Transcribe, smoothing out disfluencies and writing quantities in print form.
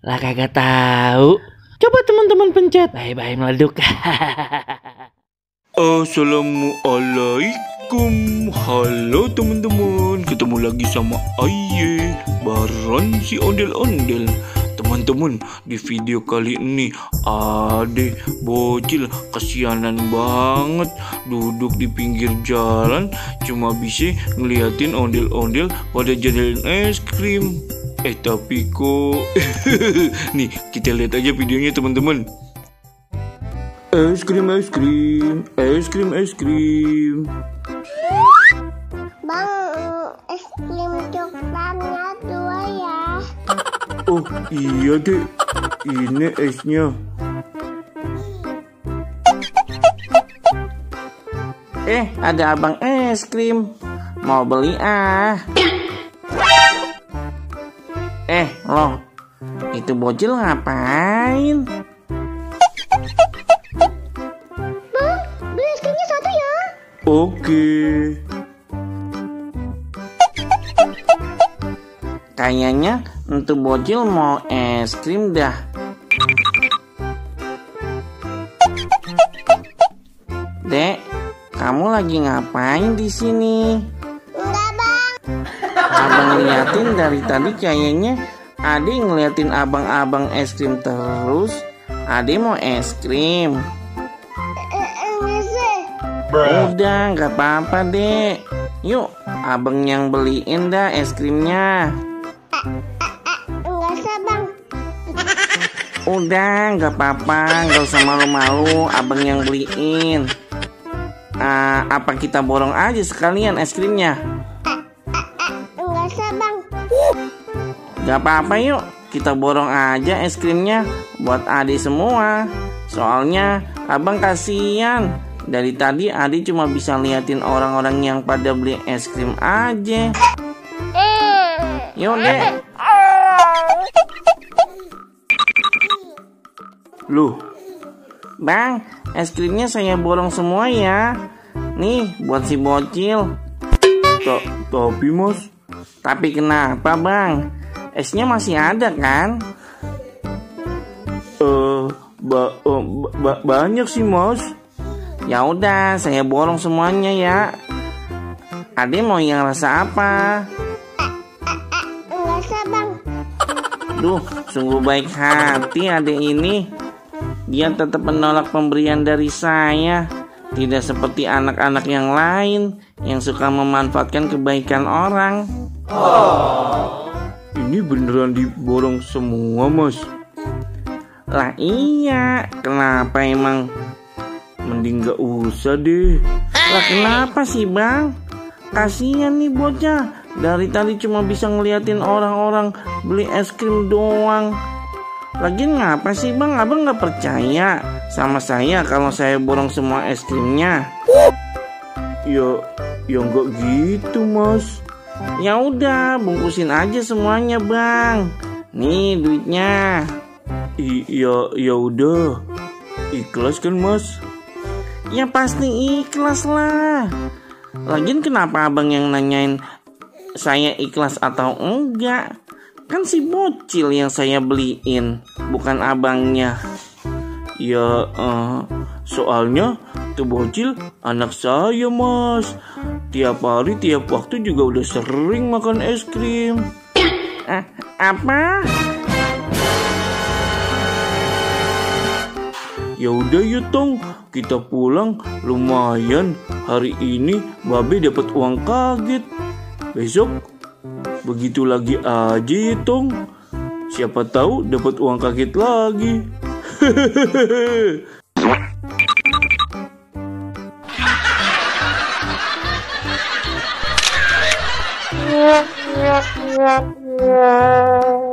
Lah kagak tahu. Coba teman-teman pencet. Bye-bye meleduk. Assalamualaikum. Halo teman-teman. Ketemu lagi sama Aye Baron si ondel-ondel. Teman-teman, di video kali ini Ade bocil kesianan banget duduk di pinggir jalan, cuma bisa ngeliatin ondel-ondel pada jalan es krim. Tapi kok nih, kita lihat aja videonya teman-teman. Es krim, es krim, es krim, es krim. Bang, es krim coklatnya 2 ya. Oh iya dek, ini esnya. Ada abang es krim. Mau beli ah. Loh, itu bocil ngapain? Bang, beli es krimnya 1 ya. Oke. Kayaknya untuk bocil mau es krim dah. Dek, kamu lagi ngapain di sini? Enggak, Bang. Abang liatin dari tadi kayaknya Ade ngeliatin abang-abang es krim terus. Ade mau es krim. Enggak sih. Udah, nggak apa-apa dek. Yuk, abang yang beliin dah es krimnya. Enggak sih, Bang. Udah, nggak apa-apa, nggak usah malu-malu, abang yang beliin. Apa kita borong aja sekalian es krimnya? Enggak sih, Bang. Gak apa-apa, yuk kita borong aja es krimnya buat Ade semua. Soalnya abang kasihan. Dari tadi Ade cuma bisa liatin orang-orang yang pada beli es krim aja. Yuk deh. Loh, Bang, es krimnya saya borong semua ya. Nih buat si bocil. tapi mas, Tapi kenapa bang? Esnya masih ada kan? banyak sih mas. Ya udah, saya borong semuanya ya. Ade mau yang rasa apa? Enggak sih, Bang. Duh, sungguh baik hati adek ini. Dia tetap menolak pemberian dari saya. Tidak seperti anak-anak yang lain yang suka memanfaatkan kebaikan orang. Ini beneran diborong semua mas? Lah iya, kenapa emang? Mending gak usah deh. Lah kenapa sih bang? Kasihan nih bocah. Dari tadi cuma bisa ngeliatin orang-orang beli es krim doang. Lagian ngapa sih bang? Abang gak percaya sama saya kalau saya borong semua es krimnya? Ya nggak gitu mas. Ya udah, bungkusin aja semuanya bang. Nih duitnya. Ya udah. Ikhlas kan mas? Ya pasti ikhlas lah. Lagian kenapa abang yang nanyain saya ikhlas atau enggak? Kan si bocil yang saya beliin, bukan abangnya. Ya soalnya tuh bocil anak saya mas. Tiap hari tiap waktu juga udah sering makan es krim. Apa? Ya udah yuk Tong, kita pulang. Lumayan hari ini Babe dapat uang kaget. Besok begitu lagi aja ya Tong. Siapa tahu dapat uang kaget lagi. Yeah.